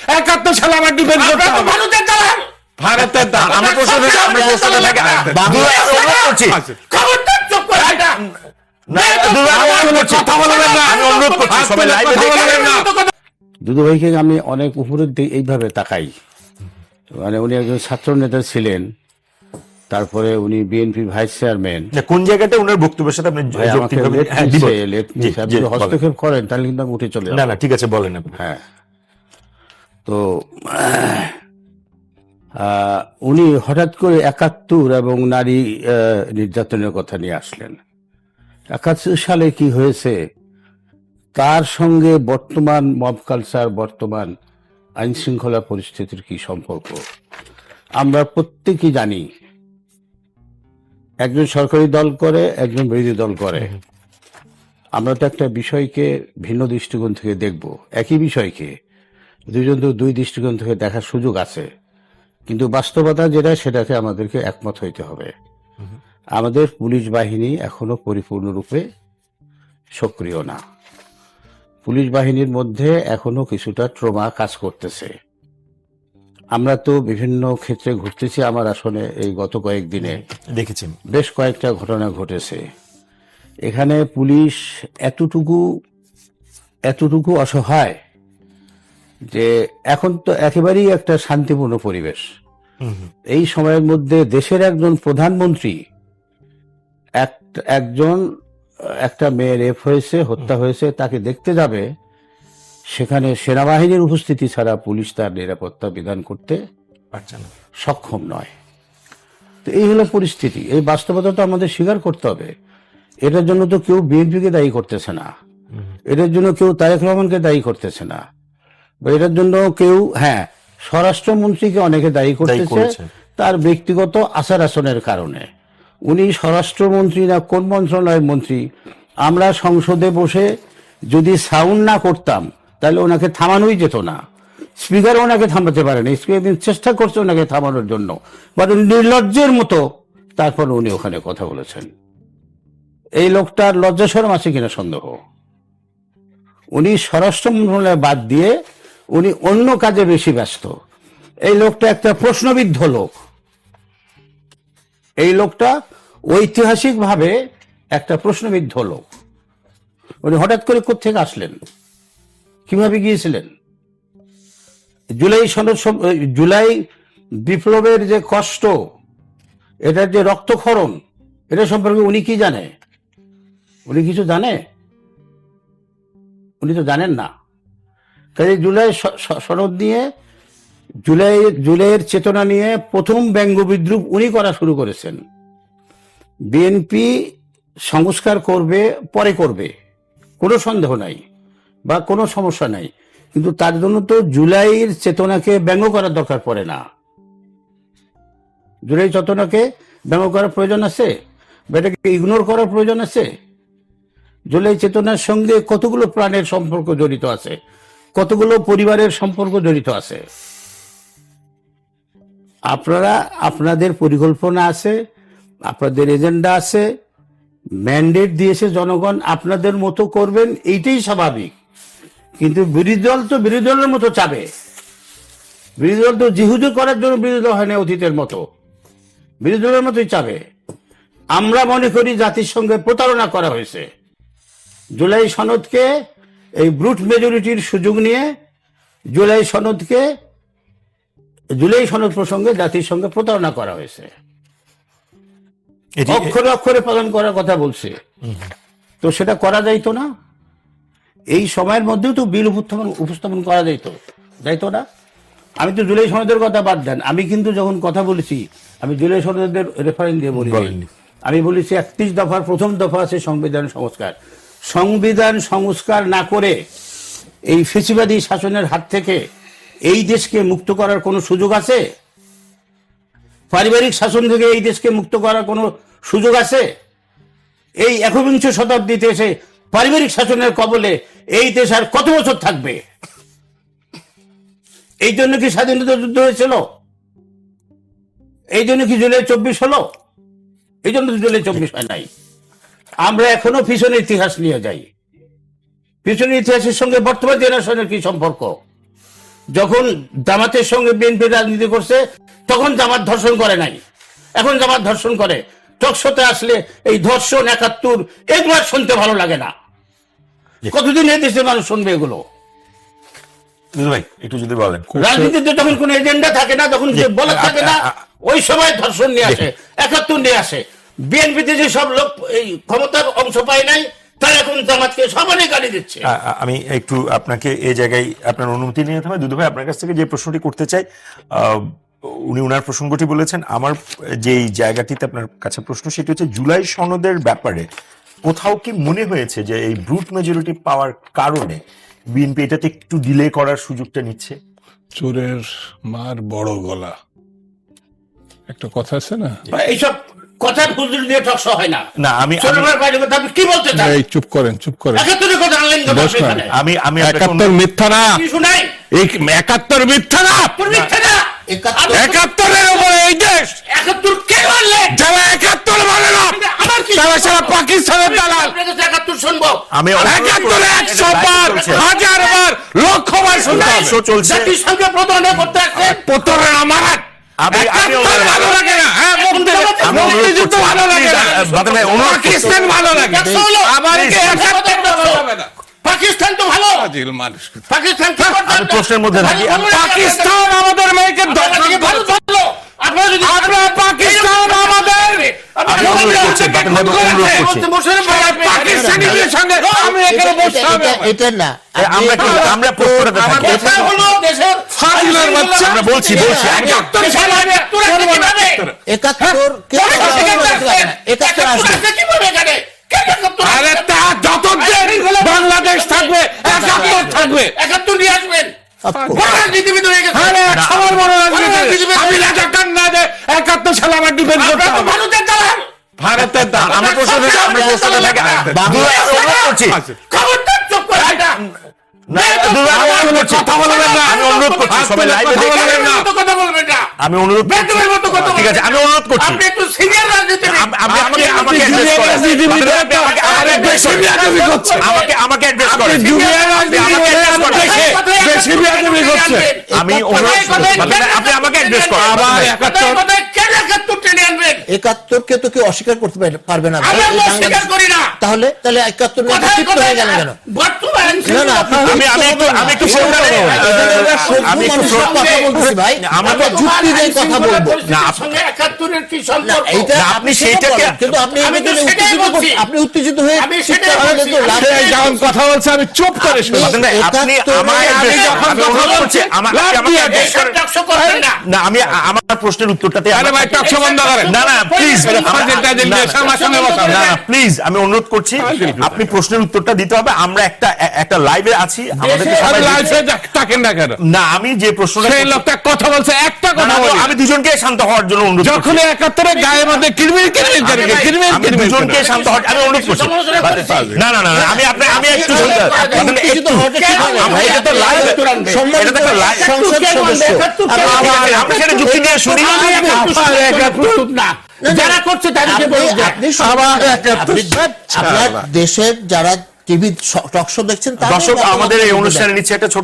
71 সালে আমার ডিফেন্ড করতে হবে। ভারতের দালাল, ভারতের দালাল। আমরা প্রশ্ন থেকে বাংলায় অনুরোধ করছি, খবরদার চুপ করে এটা কথা বলবেন না, আমি অনুরোধ করছি সবাই লাইভে দেখেন না। দুদু ভাইকে আমি অনেক উপরের দিকে এইভাবে তাকাই, মানে উনি একজন ছাত্র নেতা ছিলেন, তারপরে উনি বিএনপি ভাইস চেয়ারম্যান। কোন জায়গাটা ওনার বক্তব্যের সাথে আপনি যৌক্তিকভাবে হস্তক্ষেপ করেন তাহলে কিন্তু আমি উঠে চলে না না ঠিক আছে বলেন আপনি। হ্যাঁ, তো উনি হঠাৎ করে 71 এবং নারী নির্যাতনের কথা নিয়ে আসলেন। 71 সালে কি হয়েছে, তার সঙ্গে বর্তমান মব কালচার, বর্তমান আইন শৃঙ্খলা পরিস্থিতির কি সম্পর্ক আমরা প্রত্যেকেই জানি। একজন সরকারি দল করে, একজন বিরোধী দল করে। আমরা তো একটা বিষয়কে ভিন্ন দৃষ্টিকোণ থেকে দেখব, একই বিষয়কে দুইজন তো দুই দৃষ্টিকোণ থেকে দেখার সুযোগ আছে, কিন্তু বাস্তবতা যেটা সেটাকে আমাদেরকে একমত হইতে হবে। আমাদের পুলিশ বাহিনী এখনো পরিপূর্ণরূপে সক্রিয় না। পুলিশ বাহিনীর মধ্যে এখনো কিছুটা ট্রমা কাজ করতেছে। আমরা তো বিভিন্ন ক্ষেত্রে ঘুরতেছি, আমার আসলে এই গত কয়েকদিনে দেখেছি বেশ কয়েকটা ঘটনা ঘটেছে। এখানে পুলিশ এতটুকু অসহায় যে এখন তো একেবারেই একটা শান্তিপূর্ণ পরিবেশ। এই সময়ের মধ্যে দেশের একজন প্রধানমন্ত্রী একটা মেয়ে রেপ হয়েছে, হত্যা হয়েছে, তাকে দেখতে যাবে, সেখানে সেনাবাহিনীর উপস্থিতি ছাড়া পুলিশ তার নিরাপত্তা বিধান করতে পারছে না, সক্ষম নয়। তো এই হলো পরিস্থিতি। এই বাস্তবতা তো আমাদের স্বীকার করতে হবে। এটার জন্য তো কেউ বিএনপিকে দায়ী করতেছে না, এটার জন্য কেউ তারেক রহমানকে দায়ী করতেছে না, বা এটার জন্য কেউ স্বরাষ্ট্রমন্ত্রীকে অনেকে দায়ী করতেছে তার ব্যক্তিগত আচার আচরণের কারণে। উনি স্বরাষ্ট্রমন্ত্রী না কোন মন্ত্রণালয়ের মন্ত্রী, আমরা সংসদে বসে যদি সাউন্ড না করতাম তাহলে ওনাকে থামানোই যেত না। স্পিকার ওনাকে থামাতে পারেন, স্পিকার চেষ্টা করছে ওনাকে থামানোর জন্য, বাট নির্লজ্জের মতো তারপর উনি ওখানে কথা বলেছেন। এই লোকটার লজ্জা শরম আছে কিনা সন্দেহ। উনি স্বরাষ্ট্র মন্ত্রণালয় বাদ দিয়ে উনি অন্য কাজে বেশি ব্যস্ত। এই লোকটা একটা প্রশ্নবিদ্ধ লোক। এই লোকটা ঐতিহাসিকভাবে একটা প্রশ্নবিদ্ধ লোক। উনি হঠাৎ করে কোত্থেকে আসলেন, কিভাবে গিয়েছিলেন? জুলাই বিপ্লবের যে কষ্ট, এটার যে রক্তক্ষরণ, এটা সম্পর্কে উনি কি জানে? উনি কিছু জানে? উনি তো জানেন না। কাজে জুলাই সনদ নিয়ে, জুলাইয়ের চেতনা নিয়ে প্রথম ব্যঙ্গ বিদ্রুপ উনি করা শুরু করেছেন। বিএনপি সংস্কার করবে, পরে করবে, কোনো সন্দেহ নাই বা কোনো সমস্যা নাই, কিন্তু তার জন্য তো জুলাইয়ের চেতনাকে ব্যঙ্গ করার দরকার পড়ে না। জুলাই চেতনাকে ব্যঙ্গ করার প্রয়োজন আছে বা এটাকে ইগনোর করার প্রয়োজন আছে? জুলাই চেতনার সঙ্গে কতগুলো প্রাণের সম্পর্ক জড়িত আছে, কতগুলো পরিবারের সম্পর্ক জড়িত আছে। আপনারা আপনাদের পরিকল্পনা আছে, আপনাদের এজেন্ডা আছে, ম্যান্ডেট দিয়েছে জনগণ, আপনাদের মতো করবেন, এইটাই স্বাভাবিক। কিন্তু বিরোধী দল তো বিরোধী দলের মতো চাবে। বিরোধী দল তো জিহুজুর করার জন্য বিরোধী দল হয় না, অতীতের মতো বিরোধী দলের মতোই চাবে। আমরা মনে করি জাতির সঙ্গে প্রতারণা করা হয়েছে। জুলাই সনদকে এই ব্রুট মেজরিটির সুযোগ নিয়ে জুলাই সনদ প্রসঙ্গে জাতির সঙ্গে প্রতারণা করা হয়েছে। অক্ষরে অক্ষরে পালন করার কথা বলছে, তো সেটা করা যাইতো না? এই সময়ের মধ্যেও তো বিল উপস্থাপন করা যাইতো না? আমি তো জুলাই সনদের কথা বাদ দেন, আমি কিন্তু যখন কথা বলেছি আমি জুলাই সনদের রেফারেন্স দিয়ে বলি। আমি বলেছি 31 দফার প্রথম দফা আছে সংবিধান সংস্কার। সংবিধান সংস্কার না করে এই ফ্যাসিবাদী শাসনের হাত থেকে এই দেশকে মুক্ত করার কোনো সুযোগ আছে? পারিবারিক শাসন থেকে এই দেশকে মুক্ত করার কোনো সুযোগ আছে? এই 21শ শতাব্দীতে এসে পারিবারিক শাসনের কবলে এই দেশ আর কত বছর থাকবে? এই জন্য কি স্বাধীনতা যুদ্ধ হয়েছিল? এই জন্য কি জুলাই 24 হলো? এই জন্য জুলাই 24 হয় নাই। আমরা এখনো পিছনের ইতিহাস নিয়ে যাই। পিছনের ইতিহাসের সঙ্গে বর্তমান জেনারেশনের কি সম্পর্ক? যখন জামাতের সঙ্গে বিএনপি রাজনীতি করছে তখন জামাত ধর্ষণ করে নাই, এখন জামাত ধর্ষণ করে। টকশোতে আসলে এই ধর্ষণ ৭১ এগুলো আর শুনতে ভালো লাগে না। কতদিন এই দেশের মানুষ শুনবে এগুলো? দুদু ভাই একটু যদি বলেন। রাজনীতিতে যখন কোন এজেন্ডা থাকে না, তখন যে বলা থাকে না, ওই সময় ধর্ষণ নিয়ে আসে, ৭১ নিয়ে আসে। বিএনপিতে যে সব লোক এই ক্ষমতার অংশ পায় নাই, তারা এখন জামাতকে সমানে গালি দিচ্ছে। আমি একটু আপনাকে এই জায়গায় আপনার অনুমতি নিয়ে নিতে হবে দুদু ভাই, আপনার কাছ থেকে যে প্রশ্নটি করতে চাই। উনি ওনার প্রসঙ্গটি বলেছেন, আমার যেই জায়গাটিতে আপনার কাছে প্রশ্ন সেটি হচ্ছে জুলাই সনদের ব্যাপারে কোথাও কি মনে হয়েছে যে এই ব্রুট মেজরিটি পাওয়ার কারণে বিএনপি এটাতে একটু ডিলে করার সুযোগটা নিচ্ছে? চোরের মার বড় গলা, একটা কথা আছে না? এইসব কথা ফুজুল দিয়ে টকশো হয় না। না আমি ছোটবেলার বাইরে কথা আপনি কি বলতে চান? এই চুপ করেন, চুপ করেন। ৭১ কথা আনলেন কেন আপনি এখানে? আমি আমি আপনাকে ৭১ মিথ্যা না, কি শুনাই? এই ৭১ মিথ্যা না। তোর মিথ্যা না। ৭১ উপরে এই দেশ ৭১ কে মানলে? যারা ৭১ মানে না, আমার কি তারা সারা পাকিস্তানের দালাল। আপনার কাছে ৭১ শুনবো? আমি ৭১ 100 বার, 1000 বার, লক্ষ বার শুনতে হবে। চলছে জাতিসংঘে প্রধানে করতে আসছেন। পুত্রের আমার আমি ৭১ ভালো লাগে না। হ্যাঁ, মুক্তিযুদ্ধ ভালো লাগে না, পাকিস্তান ভালো লাগে। আমার কি ৭১ ভালো লাগে না? পাকিস্তান তো ভালো। আজিল মানুষ। পাকিস্তান কি করতে? আমি প্রশ্নের মধ্যে থাকি। পাকিস্তান আমাদের মেয়েকে দর্শন ভালো ভালো। আপনারা যদি আপনারা পাকিস্তান আমাদের আমি অনুরোধ করছি, বাতিল ভাই, অনুরোধ করছি। পাকিস্তানিদের সঙ্গে আমি এখানে বসতে হবে। এটা না আমরা প্রশ্নটাতে থাকি। কথা হলো দেশের ফাজিলের বাচ্চা। আমরা বলছি ৭১ সালে ৭১ কিভাবে? ৭১ ৭১ আসবে। কিভাবে এখানে? কেন ৭১ আরে তা যতদিন বাংলাদেশ থাকবে ৭১ থাকবে। ৭১ নিয়ে আসবেন। বড় রাজনীতিবিদ হয়ে গেছে। আরে সবার বড় রাজনীতি। আমি রাজাকার না যে ৭১ সালে আমার ডিফেন্ড করতে আপনারা তো হবে। ভারতের দালাল। ভারতের দালাল। আমরা প্রশ্নটাতে থাকি। বাংলায় আমি অনুরোধ করছি। খবরদার চুপ করে এটা। না, দুদু ভাই, আমি অনুরোধ করছি। কথা বলবেন না। আমি অনুরোধ করছি, সবাই লাইভে কথা দেখে। বলবেন না। কথা বলবেন না। আমি অনুরোধ করছি। বেতনের মতো কথা ঠিক আছে, আমি অনুরোধ করছি। আপনি একটু সিনিয়র রাজনীতিবিদ। আমাকে আপনি address জুনিয়র করেন। রাজনীতিবিদ, আমাকে আরে বেশি বিয়াদবি করছেন। আমাকে address আপনি করেন। জুনিয়র রাজনীতিবিদ আমাকে হয়ে address আমার করেন। দেশে বেশি বিয়াদবি করছেন। আমি অনুরোধ করছি, আপনি আমাকে address করেন। আবার কথায় কথায় কেন ৭১ টেনে আনবেন? ৭১-কে তো কেউ অস্বীকার করতে পারবে না ভাই। আমরা এই তো বাংলাদেশ- স্বীকার করি না। তাহলে ৭১ নিয়ে কথায় ক্ষিপ্ত হয়ে গেল কথায় কেন? বর্তমান না, না, আপনি আমি একটু আমি একটু মানুষের কথা বলতেছি ভাই। আমরা যুক্তি দিয়ে কথা বলবো। না, সঙ্গে ৭১ কি না, সম্পর্ক? এইটা না, আপনি আপনি সেইটাকে- সেটাকে কিন্তু আপনি আমি তো এমনিতে সেটাই উত্তেজিত বলছি। করছেন। আপনি উত্তেজিত হয়ে আমি চুপ সেটাই করে বলছি। তো লাভ নেই। যখন কথা বলছে আমি চুপ করে শুনি। আপনি ভাই, আপনি ৭১ আমাকে আমি address যখন করেন। আমি কথা অনুরোধ করছি, বলছি, আমাকে address এসব করেন। টকশো করবেন না। না, আমি আমার প্রশ্নের উত্তরটাতে আরে ভাই টকশো বন্ধ করেন। না না প্লিজ না, প্লিজ আমি অনুরোধ করছি, আপনি প্রশ্নের উত্তরটা দিতে হবে। আমরা একটা লাইভে আছি, আমাদেরকে দেশে- সবাই লাইফে থাকেন না কেন? না, আমি যে প্রশ্নটা সেই লোকটা কথা বলছে, একটা না, কথা না, বলি। আমি দুজনকে শান্ত হওয়ার জন্য অনুরোধ করছি। যখন ৭১ গায়ে মধ্যে কিরমির কিরমির করে, কিরমির আমি কিরমির দুজনকে করে। শান্ত হওয়ার আমি অনুরোধ করছি। সমালোচনা করছি। না না না না, আমি একটু শুনতে আপনি উত্তেজিত হওয়াটা ঠিক হবে না ভাই। এটা তো লাইভ, সম্মানিত এটা তো একটা live। সংসদ সদস্য। আপনি- আমরা সেটা যুক্তি নিয়ে শুনি। যারা করছে তাদেরকে বলুন যে- আপনার দেশের যারা টিভি টক শো দেখছেন তাদের দর্শক, মতামত আমাদের এই বলতে দেন। অনুষ্ঠানে নিচ্ছে একটা ছোট